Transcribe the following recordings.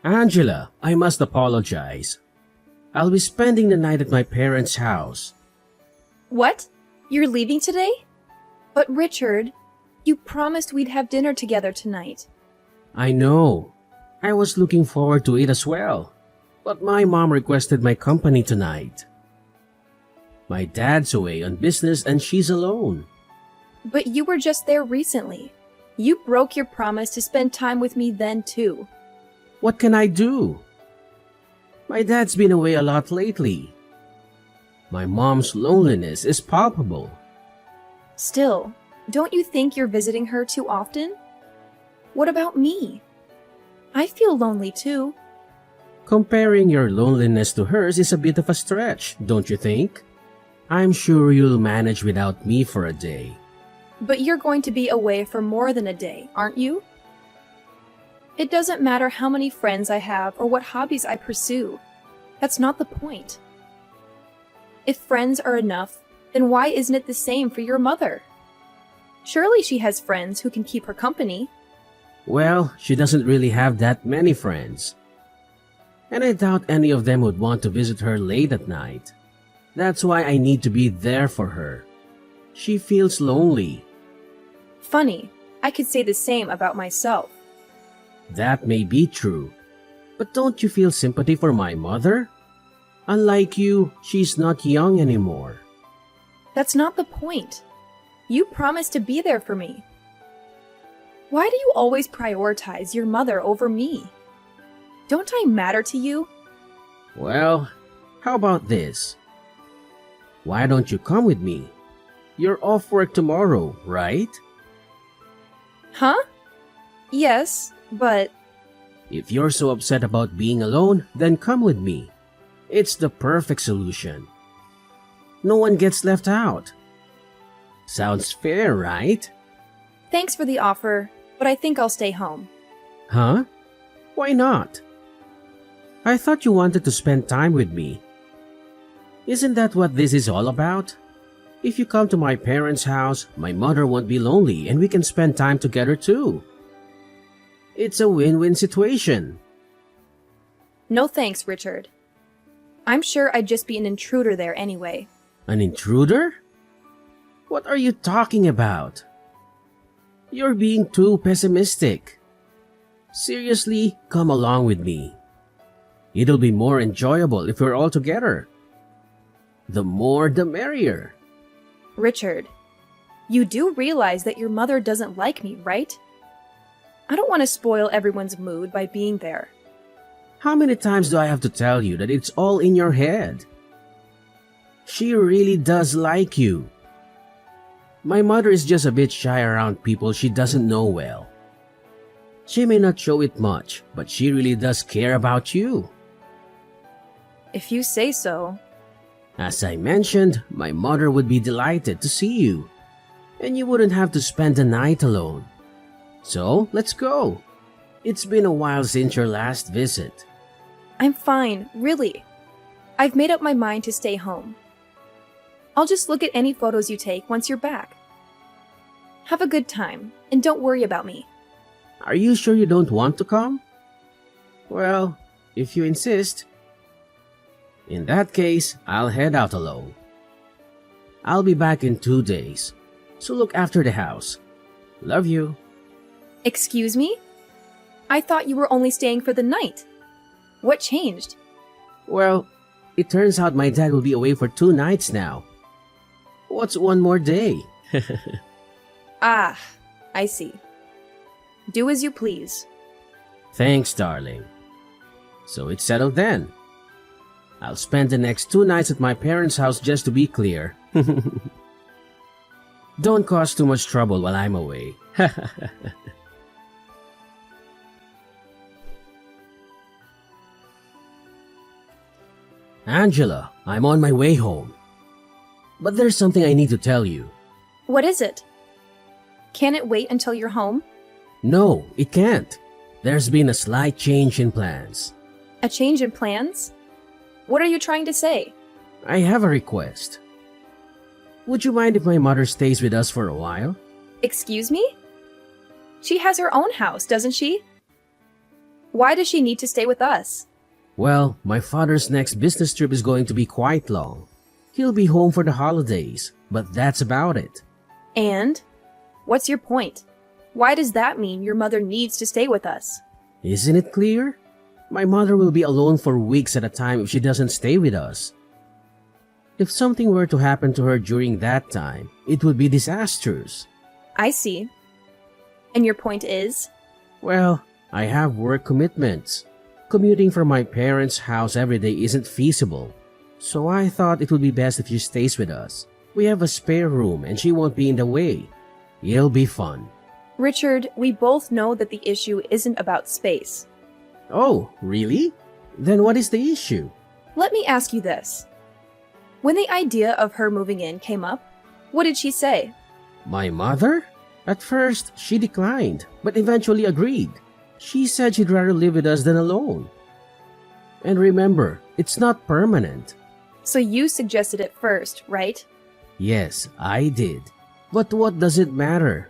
Angela, I must apologize. I'll be spending the night at my parents' house. What? You're leaving today? But Richard, you promised we'd have dinner together tonight. I know. I was looking forward to it as well. But my mom requested my company tonight. My dad's away on business and she's alone. But you were just there recently. You broke your promise to spend time with me then too. What can I do? My dad's been away a lot lately. My mom's loneliness is palpable. Still, don't you think you're visiting her too often? What about me? I feel lonely too. Comparing your loneliness to hers is a bit of a stretch, don't you think? I'm sure you'll manage without me for a day. But you're going to be away for more than a day, aren't you? It doesn't matter how many friends I have or what hobbies I pursue. That's not the point. If friends are enough, then why isn't it the same for your mother? Surely she has friends who can keep her company. Well, she doesn't really have that many friends. And I doubt any of them would want to visit her late at night. That's why I need to be there for her. She feels lonely. Funny, I could say the same about myself. That may be true. But don't you feel sympathy for my mother? Unlike you, she's not young anymore. That's not the point. You promised to be there for me. Why do you always prioritize your mother over me? Don't I matter to you? Well, how about this? Why don't you come with me? You're off work tomorrow, right? Huh? Yes, but... If you're so upset about being alone, then come with me. It's the perfect solution. No one gets left out. Sounds fair, right? Thanks for the offer, but I think I'll stay home. Huh? Why not? I thought you wanted to spend time with me. Isn't that what this is all about? If you come to my parents' house, my mother won't be lonely and we can spend time together too. It's a win-win situation. No thanks, Richard. I'm sure I'd just be an intruder there anyway. An intruder? What are you talking about? You're being too pessimistic. Seriously, come along with me. It'll be more enjoyable if we're all together. The more the merrier. Richard, you do realize that your mother doesn't like me, right? I don't want to spoil everyone's mood by being there. How many times do I have to tell you that it's all in your head? She really does like you. My mother is just a bit shy around people she doesn't know well. She may not show it much, but she really does care about you. If you say so. As I mentioned, my mother would be delighted to see you, and you wouldn't have to spend the night alone. So, let's go. It's been a while since your last visit. I'm fine, really. I've made up my mind to stay home. I'll just look at any photos you take once you're back. Have a good time, and don't worry about me. Are you sure you don't want to come? Well, if you insist. In that case, I'll head out alone. I'll be back in 2 days, so look after the house. Love you. Excuse me? I thought you were only staying for the night. What changed? Well, it turns out my dad will be away for 2 nights now. What's one more day? Ah, I see. Do as you please. Thanks, darling. So it's settled then. I'll spend the next 2 nights at my parents' house just to be clear. Don't cause too much trouble while I'm away. Angela, I'm on my way home. But there's something I need to tell you. What is it? Can it wait until you're home? No, it can't. There's been a slight change in plans. A change in plans? What are you trying to say? I have a request. Would you mind if my mother stays with us for a while? Excuse me? She has her own house, doesn't she? Why does she need to stay with us? Well, my father's next business trip is going to be quite long. He'll be home for the holidays, but that's about it. And? What's your point? Why does that mean your mother needs to stay with us? Isn't it clear? My mother will be alone for weeks at a time if she doesn't stay with us. If something were to happen to her during that time, it would be disastrous. I see. And your point is? Well, I have work commitments. Commuting from my parents' house every day isn't feasible. So I thought it would be best if she stays with us. We have a spare room and she won't be in the way. It'll be fun. Richard, we both know that the issue isn't about space. Oh, really? Then what is the issue? Let me ask you this. When the idea of her moving in came up, what did she say? My mother? At first, she declined, but eventually agreed. She said she'd rather live with us than alone. And remember, it's not permanent. So you suggested it first, right? Yes, I did. But what does it matter?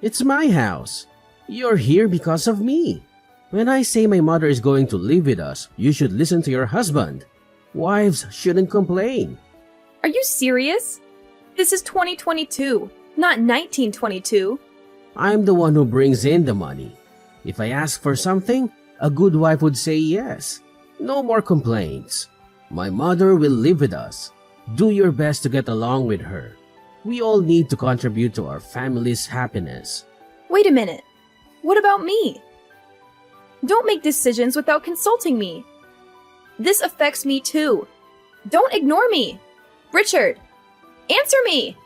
It's my house. You're here because of me. When I say my mother is going to live with us, you should listen to your husband. Wives shouldn't complain. Are you serious? This is 2022, not 1922. I'm the one who brings in the money. If I ask for something, a good wife would say yes. No more complaints. My mother will live with us. Do your best to get along with her. We all need to contribute to our family's happiness. Wait a minute. What about me? Don't make decisions without consulting me. This affects me too. Don't ignore me. Richard, answer me!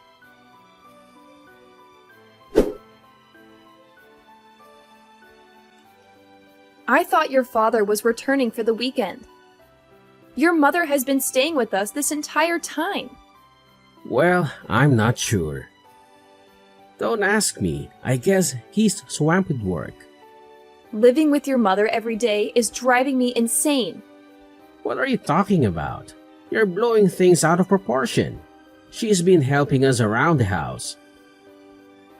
I thought your father was returning for the weekend. Your mother has been staying with us this entire time. Well, I'm not sure. Don't ask me. I guess he's swamped with work. Living with your mother every day is driving me insane. What are you talking about? You're blowing things out of proportion. She's been helping us around the house.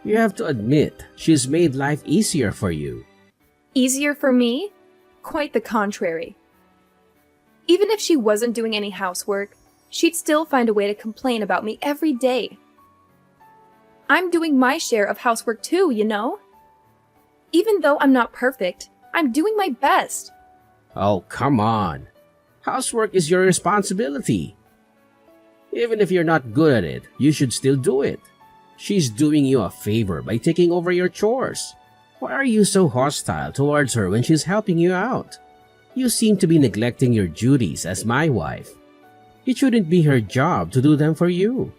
You have to admit, she's made life easier for you. Easier for me? Quite the contrary. Even if she wasn't doing any housework, she'd still find a way to complain about me every day. I'm doing my share of housework too, you know? Even though I'm not perfect, I'm doing my best. Oh, come on. Housework is your responsibility. Even if you're not good at it, you should still do it. She's doing you a favor by taking over your chores. Why are you so hostile towards her when she's helping you out? You seem to be neglecting your duties as my wife. It shouldn't be her job to do them for you.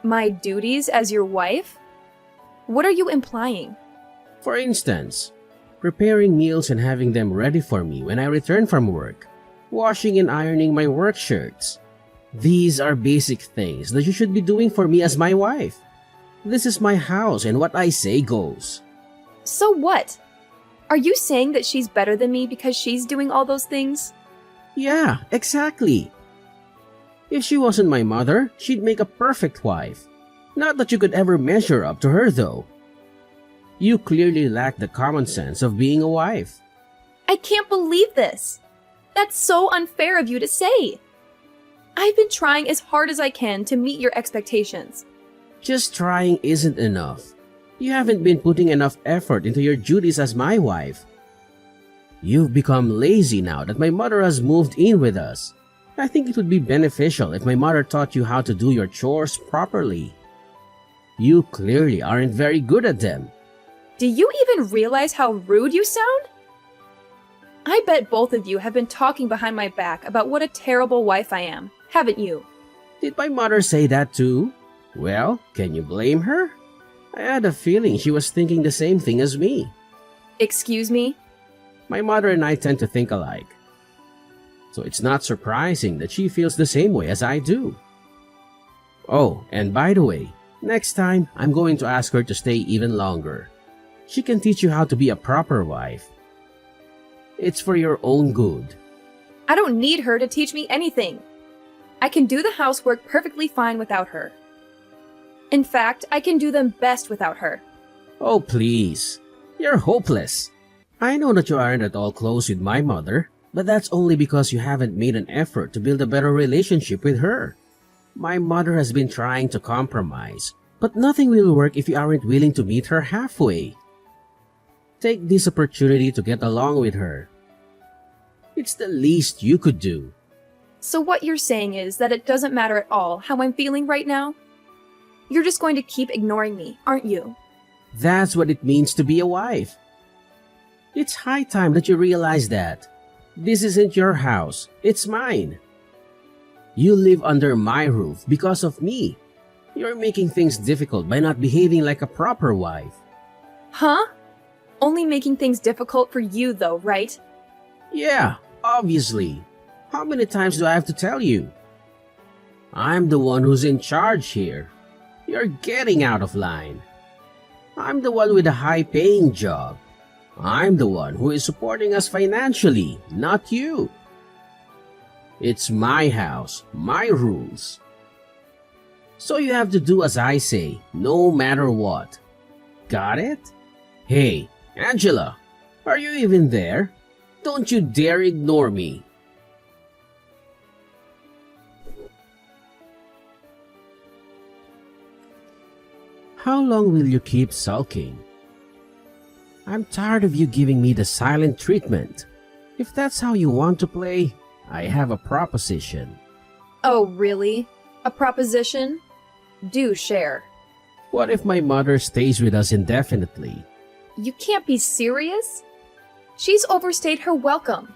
My duties as your wife? What are you implying? For instance, preparing meals and having them ready for me when I return from work. Washing and ironing my work shirts. These are basic things that you should be doing for me as my wife. This is my house and what I say goes. So what? Are you saying that she's better than me because she's doing all those things? Yeah, exactly. If she wasn't my mother, she'd make a perfect wife. Not that you could ever measure up to her though. You clearly lack the common sense of being a wife. I can't believe this. That's so unfair of you to say. I've been trying as hard as I can to meet your expectations. Just trying isn't enough. You haven't been putting enough effort into your duties as my wife. You've become lazy now that my mother has moved in with us. I think it would be beneficial if my mother taught you how to do your chores properly. You clearly aren't very good at them. Do you even realize how rude you sound? I bet both of you have been talking behind my back about what a terrible wife I am, haven't you? Did my mother say that too? Well, can you blame her? I had a feeling she was thinking the same thing as me. Excuse me? My mother and I tend to think alike. So it's not surprising that she feels the same way as I do. Oh, and by the way, next time I'm going to ask her to stay even longer. She can teach you how to be a proper wife. It's for your own good. I don't need her to teach me anything. I can do the housework perfectly fine without her. In fact, I can do them best without her. Oh, please. You're hopeless. I know that you aren't at all close with my mother, but that's only because you haven't made an effort to build a better relationship with her. My mother has been trying to compromise, but nothing will work if you aren't willing to meet her halfway. Take this opportunity to get along with her. It's the least you could do. So what you're saying is that it doesn't matter at all how I'm feeling right now? You're just going to keep ignoring me, aren't you? That's what it means to be a wife. It's high time that you realize that. This isn't your house, it's mine. You live under my roof because of me. You're making things difficult by not behaving like a proper wife. Huh? Only making things difficult for you though, right? Yeah, obviously. How many times do I have to tell you? I'm the one who's in charge here. You're getting out of line. I'm the one with a high-paying job. I'm the one who is supporting us financially, not you. It's my house, my rules. So you have to do as I say, no matter what. Got it? Hey, Angela, are you even there? Don't you dare ignore me. How long will you keep sulking? I'm tired of you giving me the silent treatment. If that's how you want to play, I have a proposition. Oh, really? A proposition? Do share. What if my mother stays with us indefinitely? You can't be serious? She's overstayed her welcome.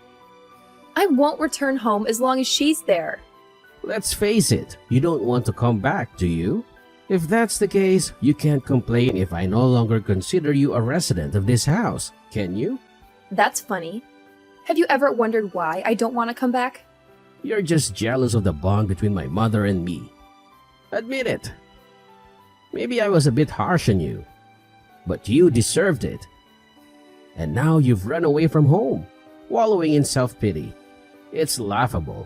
I won't return home as long as she's there. Let's face it, you don't want to come back, do you? If that's the case, you can't complain if I no longer consider you a resident of this house, can you? That's funny. Have you ever wondered why I don't want to come back? You're just jealous of the bond between my mother and me. Admit it. Maybe I was a bit harsh on you, but you deserved it. And now you've run away from home, wallowing in self-pity. It's laughable.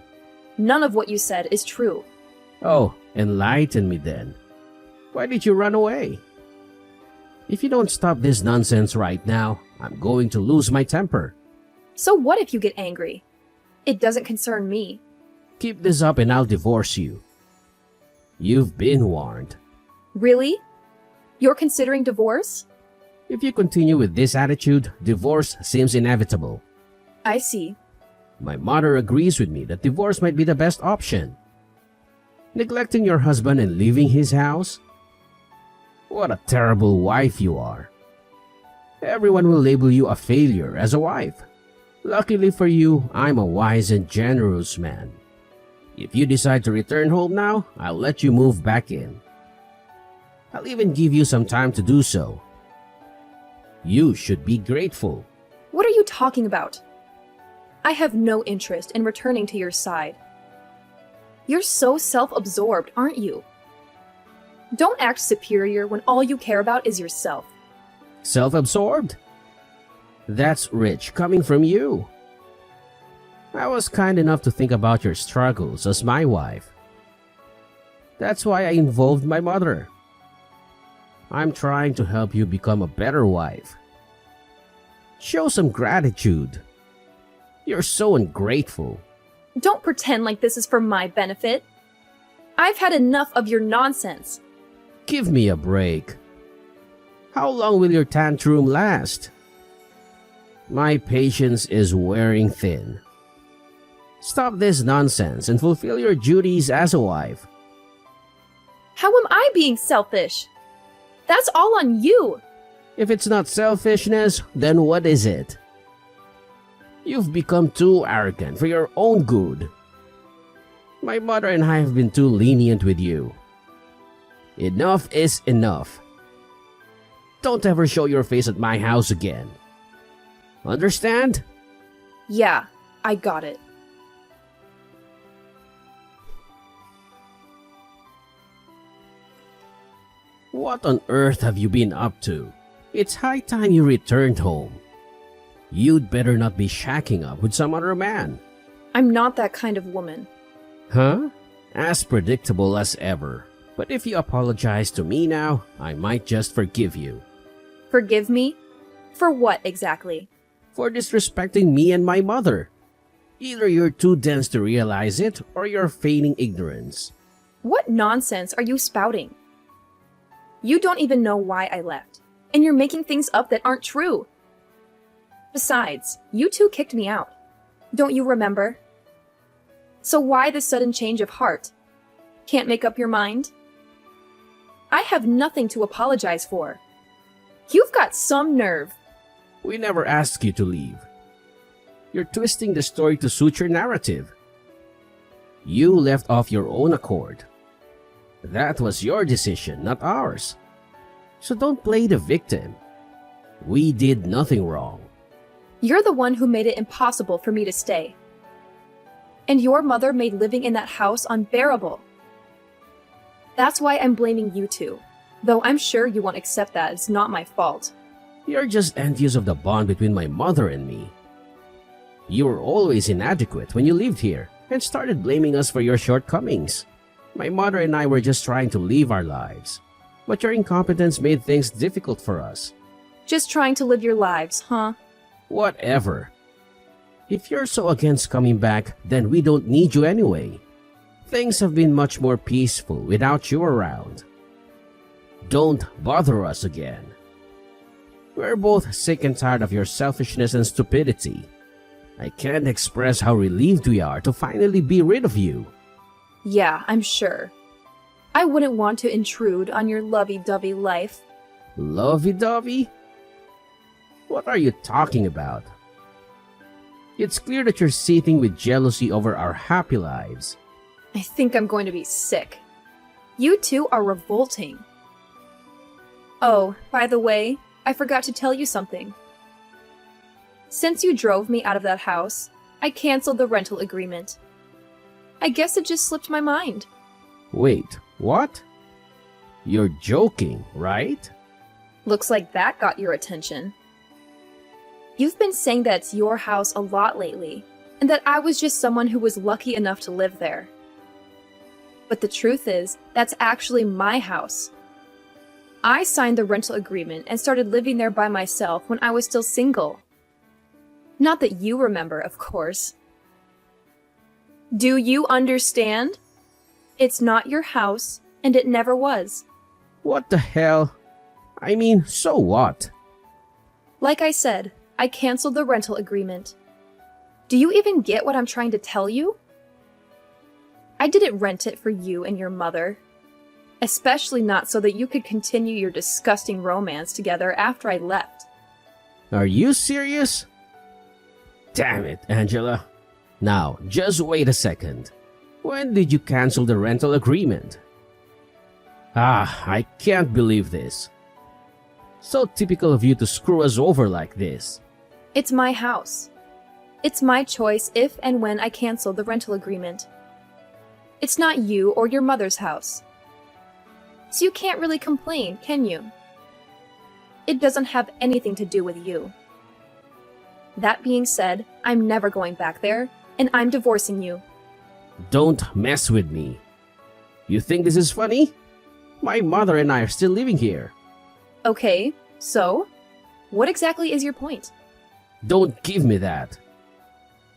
None of what you said is true. Oh, enlighten me then. Why did you run away? If you don't stop this nonsense right now, I'm going to lose my temper. So what if you get angry? It doesn't concern me. Keep this up and I'll divorce you. You've been warned. Really? You're considering divorce? If you continue with this attitude, divorce seems inevitable. I see. My mother agrees with me that divorce might be the best option. Neglecting your husband and leaving his house? What a terrible wife you are. Everyone will label you a failure as a wife. Luckily for you, I'm a wise and generous man. If you decide to return home now, I'll let you move back in. I'll even give you some time to do so. You should be grateful. What are you talking about? I have no interest in returning to your side. You're so self-absorbed, aren't you? Don't act superior when all you care about is yourself. Self-absorbed? That's rich coming from you. I was kind enough to think about your struggles as my wife. That's why I involved my mother. I'm trying to help you become a better wife. Show some gratitude. You're so ungrateful. Don't pretend like this is for my benefit. I've had enough of your nonsense. Give me a break. How long will your tantrum last? My patience is wearing thin. Stop this nonsense and fulfill your duties as a wife. How am I being selfish? That's all on you. If it's not selfishness, then what is it? You've become too arrogant for your own good. My mother and I have been too lenient with you. Enough is enough. Don't ever show your face at my house again. Understand? Yeah, I got it. What on earth have you been up to? It's high time you returned home. You'd better not be shacking up with some other man. I'm not that kind of woman. Huh? As predictable as ever. But if you apologize to me now, I might just forgive you. Forgive me? For what exactly? for disrespecting me and my mother. Either you're too dense to realize it or you're feigning ignorance. What nonsense are you spouting? You don't even know why I left, and you're making things up that aren't true. Besides, you two kicked me out. Don't you remember? So why the sudden change of heart? Can't make up your mind? I have nothing to apologize for. You've got some nerve. We never asked you to leave. You're twisting the story to suit your narrative. You left off your own accord. That was your decision, not ours. So don't play the victim. We did nothing wrong. You're the one who made it impossible for me to stay. And your mother made living in that house unbearable. That's why I'm blaming you two, though I'm sure you won't accept that it's not my fault. You're just envious of the bond between my mother and me. You were always inadequate when you lived here and started blaming us for your shortcomings. My mother and I were just trying to live our lives, but your incompetence made things difficult for us. Just trying to live your lives, huh? Whatever. If you're so against coming back, then we don't need you anyway. Things have been much more peaceful without you around. Don't bother us again. We're both sick and tired of your selfishness and stupidity. I can't express how relieved we are to finally be rid of you. Yeah, I'm sure. I wouldn't want to intrude on your lovey-dovey life. Lovey-dovey? What are you talking about? It's clear that you're seething with jealousy over our happy lives. I think I'm going to be sick. You two are revolting. Oh, by the way, I forgot to tell you something. Since you drove me out of that house, I canceled the rental agreement. I guess it just slipped my mind. Wait, what? You're joking, right? Looks like that got your attention. You've been saying that it's your house a lot lately, and that I was just someone who was lucky enough to live there. But the truth is, that's actually my house. I signed the rental agreement and started living there by myself when I was still single. Not that you remember, of course. Do you understand? It's not your house, and it never was. What the hell? I mean, so what? Like I said, I canceled the rental agreement. Do you even get what I'm trying to tell you? I didn't rent it for you and your mother. Especially not so that you could continue your disgusting romance together after I left. Are you serious? Damn it, Angela. Now, just wait a second. When did you cancel the rental agreement? I can't believe this. So typical of you to screw us over like this. It's my house. It's my choice if and when I cancel the rental agreement. It's not you or your mother's house. So you can't really complain, can you? It doesn't have anything to do with you. That being said, I'm never going back there, and I'm divorcing you. Don't mess with me. You think this is funny? My mother and I are still living here. Okay, so? What exactly is your point? Don't give me that.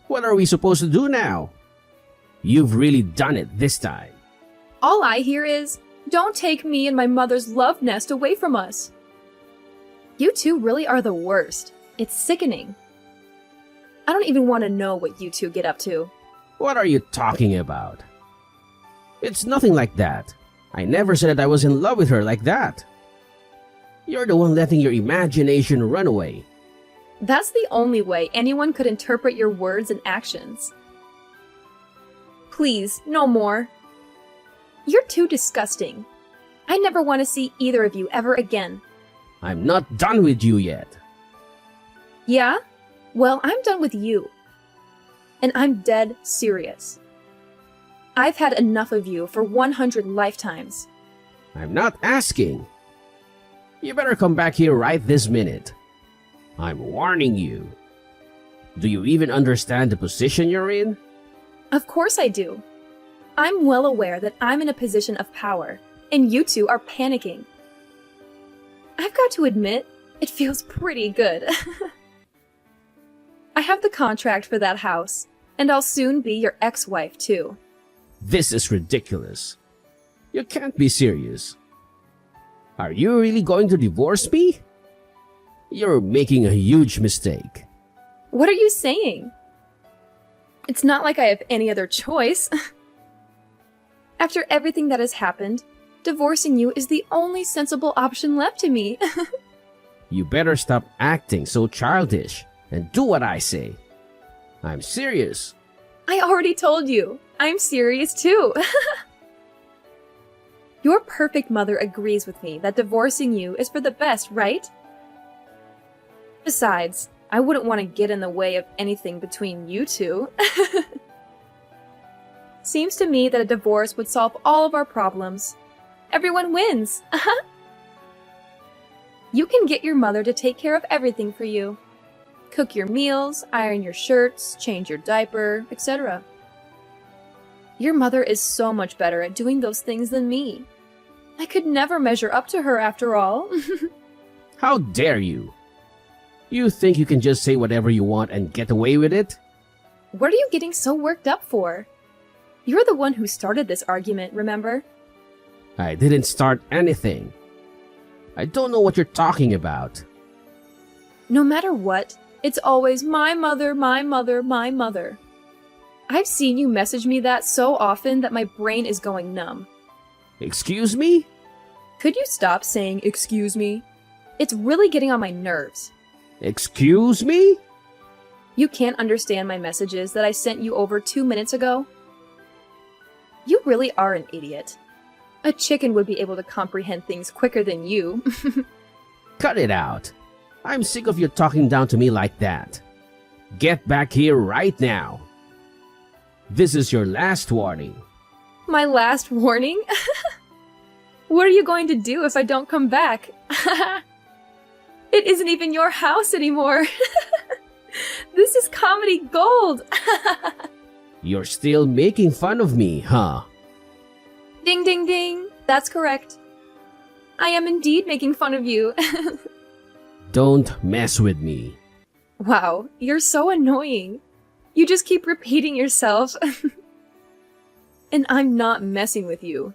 What are we supposed to do now? You've really done it this time. All I hear is, don't take me and my mother's love nest away from us. You two really are the worst. It's sickening. I don't even want to know what you two get up to. What are you talking about? It's nothing like that. I never said that I was in love with her like that. You're the one letting your imagination run away. That's the only way anyone could interpret your words and actions. Please, no more. You're too disgusting. I never want to see either of you ever again. I'm not done with you yet. Yeah? Well, I'm done with you. And I'm dead serious. I've had enough of you for 100 lifetimes. I'm not asking. You better come back here right this minute. I'm warning you. Do you even understand the position you're in? Of course I do. I'm well aware that I'm in a position of power, and you two are panicking. I've got to admit, it feels pretty good. I have the contract for that house, and I'll soon be your ex-wife too. This is ridiculous. You can't be serious. Are you really going to divorce me? You're making a huge mistake. What are you saying? It's not like I have any other choice. After everything that has happened, divorcing you is the only sensible option left to me. You better stop acting so childish and do what I say. I'm serious. I already told you. I'm serious too. Your perfect mother agrees with me that divorcing you is for the best, right? Besides, I wouldn't want to get in the way of anything between you two. Seems to me that a divorce would solve all of our problems. Everyone wins. You can get your mother to take care of everything for you. Cook your meals, iron your shirts, change your diaper, etc. Your mother is so much better at doing those things than me. I could never measure up to her after all. How dare you? You think you can just say whatever you want and get away with it? What are you getting so worked up for? You're the one who started this argument, remember? I didn't start anything. I don't know what you're talking about. No matter what, it's always my mother, my mother, my mother. I've seen you message me that so often that my brain is going numb. Excuse me? Could you stop saying excuse me? It's really getting on my nerves. Excuse me? You can't understand my messages that I sent you over 2 minutes ago? You really are an idiot. A chicken would be able to comprehend things quicker than you. Cut it out. I'm sick of you talking down to me like that. Get back here right now. This is your last warning. My last warning? What are you going to do if I don't come back? It isn't even your house anymore. This is comedy gold. You're still making fun of me, huh? Ding ding ding. That's correct. I am indeed making fun of you. Don't mess with me. Wow, you're so annoying. You just keep repeating yourself. And I'm not messing with you.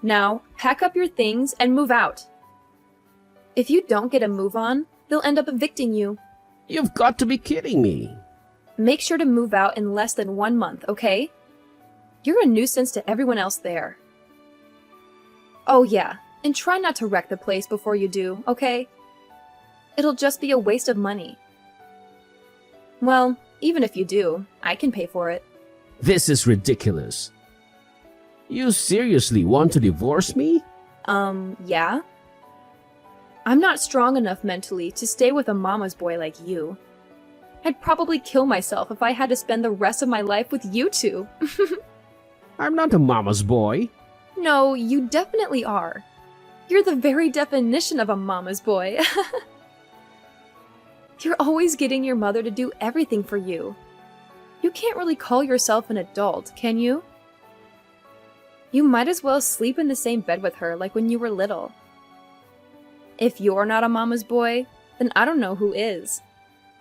Now, pack up your things and move out. If you don't get a move on, they'll end up evicting you. You've got to be kidding me. Make sure to move out in less than 1 month, okay? You're a nuisance to everyone else there. Oh yeah, and try not to wreck the place before you do, okay? It'll just be a waste of money. Well, even if you do, I can pay for it. This is ridiculous. You seriously want to divorce me? Yeah? I'm not strong enough mentally to stay with a mama's boy like you. I'd probably kill myself if I had to spend the rest of my life with you two. I'm not a mama's boy. No, you definitely are. You're the very definition of a mama's boy. You're always getting your mother to do everything for you. You can't really call yourself an adult, can you? You might as well sleep in the same bed with her like when you were little. If you're not a mama's boy, then I don't know who is.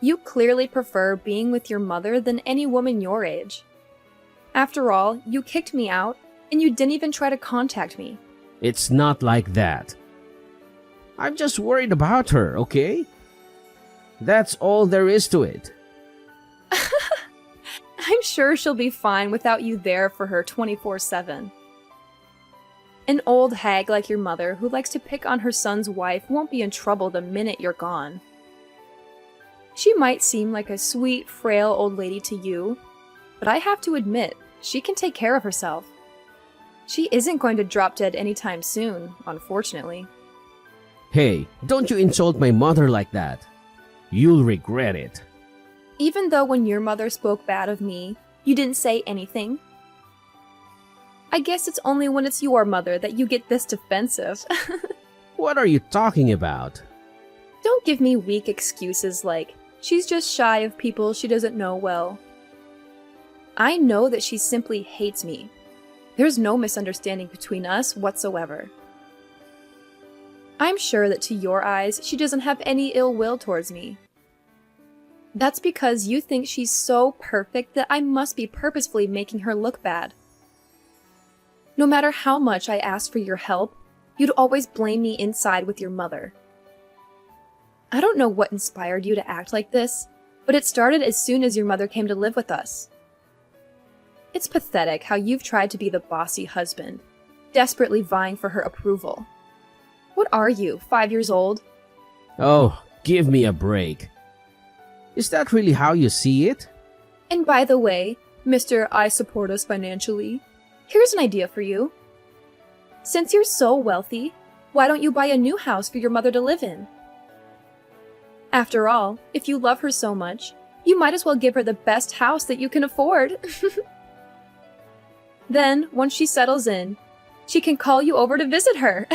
You clearly prefer being with your mother than any woman your age. After all, you kicked me out, and you didn't even try to contact me. It's not like that. I'm just worried about her, okay? That's all there is to it. I'm sure she'll be fine without you there for her 24/7. An old hag like your mother who likes to pick on her son's wife won't be in trouble the minute you're gone. She might seem like a sweet, frail old lady to you, but I have to admit, she can take care of herself. She isn't going to drop dead anytime soon, unfortunately. Hey, don't you insult my mother like that. You'll regret it. Even though when your mother spoke bad of me, you didn't say anything. I guess it's only when it's your mother that you get this defensive. What are you talking about? Don't give me weak excuses like, she's just shy of people she doesn't know well. I know that she simply hates me. There's no misunderstanding between us whatsoever. I'm sure that to your eyes, she doesn't have any ill will towards me. That's because you think she's so perfect that I must be purposefully making her look bad. No matter how much I asked for your help, you'd always blame me inside with your mother. I don't know what inspired you to act like this, but it started as soon as your mother came to live with us. It's pathetic how you've tried to be the bossy husband, desperately vying for her approval. What are you, 5 years old? Oh, give me a break. Is that really how you see it? And by the way, Mr. I support us financially, here's an idea for you. Since you're so wealthy, why don't you buy a new house for your mother to live in? After all, if you love her so much, you might as well give her the best house that you can afford. Then, once she settles in, she can call you over to visit her.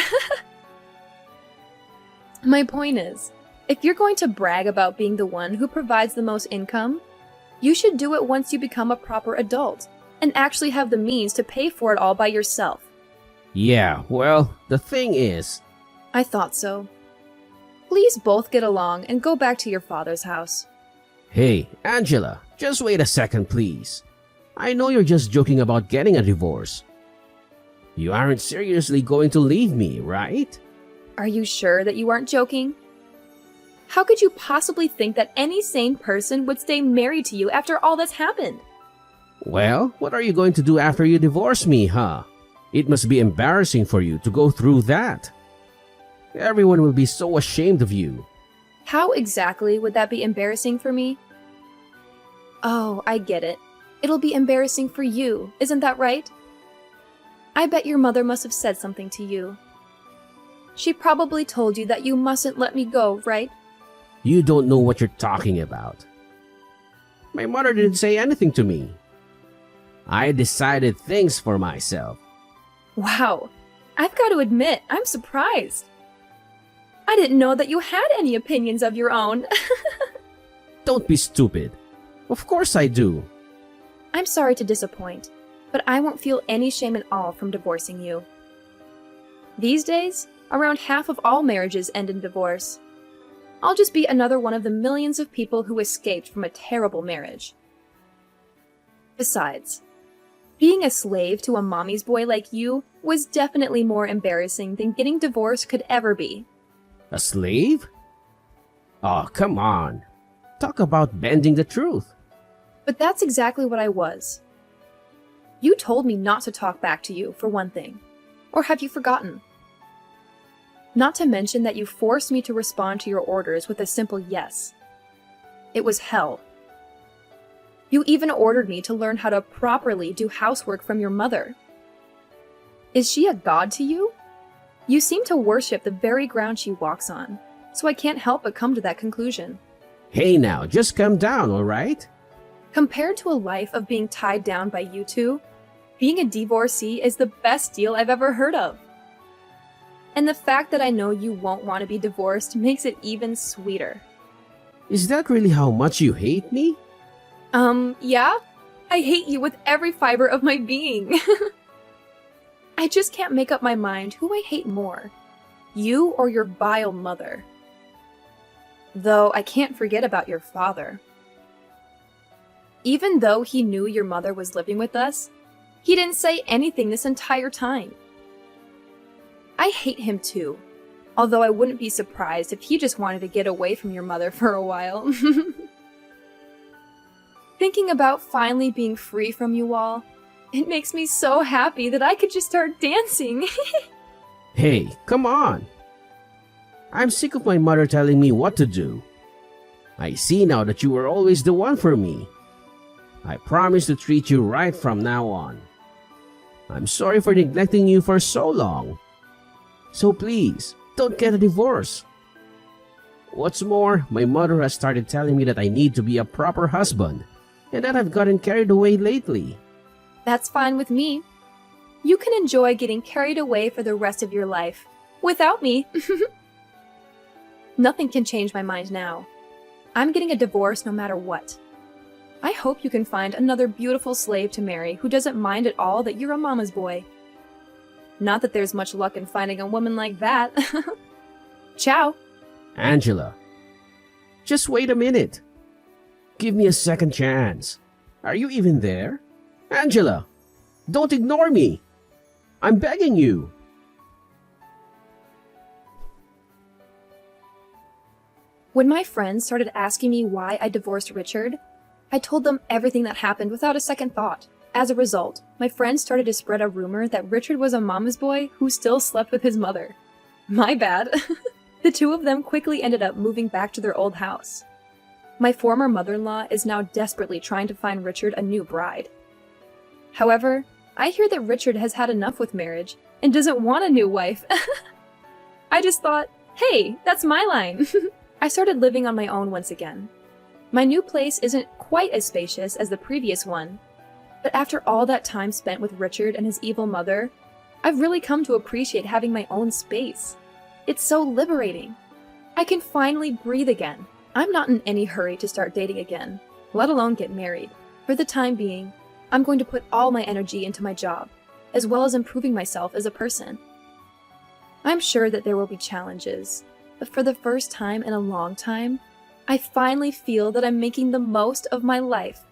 My point is, if you're going to brag about being the one who provides the most income, you should do it once you become a proper adult and actually have the means to pay for it all by yourself. Yeah, well, the thing is, I thought so. Please both get along and go back to your father's house. hey, Angela, just wait a second, please. I know you're just joking about getting a divorce. You aren't seriously going to leave me, right? Are you sure that you aren't joking? How could you possibly think that any sane person would stay married to you after all that's happened? Well, what are you going to do after you divorce me, huh? It must be embarrassing for you to go through that. Everyone will be so ashamed of you. How exactly would that be embarrassing for me? Oh, I get it. It'll be embarrassing for you, isn't that right? I bet your mother must have said something to you. She probably told you that you mustn't let me go, right? You don't know what you're talking about. My mother didn't say anything to me. I decided things for myself. Wow, I've got to admit, I'm surprised. I didn't know that you had any opinions of your own. Don't be stupid. Of course I do. I'm sorry to disappoint, but I won't feel any shame at all from divorcing you. These days, around half of all marriages end in divorce. I'll just be another one of the millions of people who escaped from a terrible marriage. Besides, being a slave to a mommy's boy like you was definitely more embarrassing than getting divorced could ever be. A slave? Oh, come on. Talk about bending the truth. But that's exactly what I was. You told me not to talk back to you, for one thing. Or have you forgotten? Not to mention that you forced me to respond to your orders with a simple yes. It was hell. You even ordered me to learn how to properly do housework from your mother. Is she a god to you? You seem to worship the very ground she walks on, so I can't help but come to that conclusion. Hey now, just calm down, alright? Compared to a life of being tied down by you two, being a divorcee is the best deal I've ever heard of. And the fact that I know you won't want to be divorced makes it even sweeter. Is that really how much you hate me? Yeah? I hate you with every fiber of my being. I just can't make up my mind who I hate more, you or your vile mother. Though I can't forget about your father. Even though he knew your mother was living with us, he didn't say anything this entire time. I hate him too, although I wouldn't be surprised if he just wanted to get away from your mother for a while. Thinking about finally being free from you all, it makes me so happy that I could just start dancing. Hey, come on. I'm sick of my mother telling me what to do. I see now that you were always the one for me. I promise to treat you right from now on. I'm sorry for neglecting you for so long. So please, don't get a divorce. What's more, my mother has started telling me that I need to be a proper husband, and that I've gotten carried away lately. That's fine with me. You can enjoy getting carried away for the rest of your life. Without me. Nothing can change my mind now. I'm getting a divorce no matter what. I hope you can find another beautiful slave to marry who doesn't mind at all that you're a mama's boy. Not that there's much luck in finding a woman like that. Ciao. Angela, just wait a minute. Give me a second chance. Are you even there? Angela, don't ignore me. I'm begging you. When my friends started asking me why I divorced Richard, I told them everything that happened without a second thought. As a result, my friends started to spread a rumor that Richard was a mama's boy who still slept with his mother. My bad. The two of them quickly ended up moving back to their old house. My former mother-in-law is now desperately trying to find Richard a new bride. However, I hear that Richard has had enough with marriage and doesn't want a new wife. I just thought, hey, that's my line. I started living on my own once again. My new place isn't quite as spacious as the previous one, but after all that time spent with Richard and his evil mother, I've really come to appreciate having my own space. It's so liberating. I can finally breathe again. I'm not in any hurry to start dating again, let alone get married. For the time being, I'm going to put all my energy into my job, as well as improving myself as a person. I'm sure that there will be challenges, but for the first time in a long time, I finally feel that I'm making the most of my life.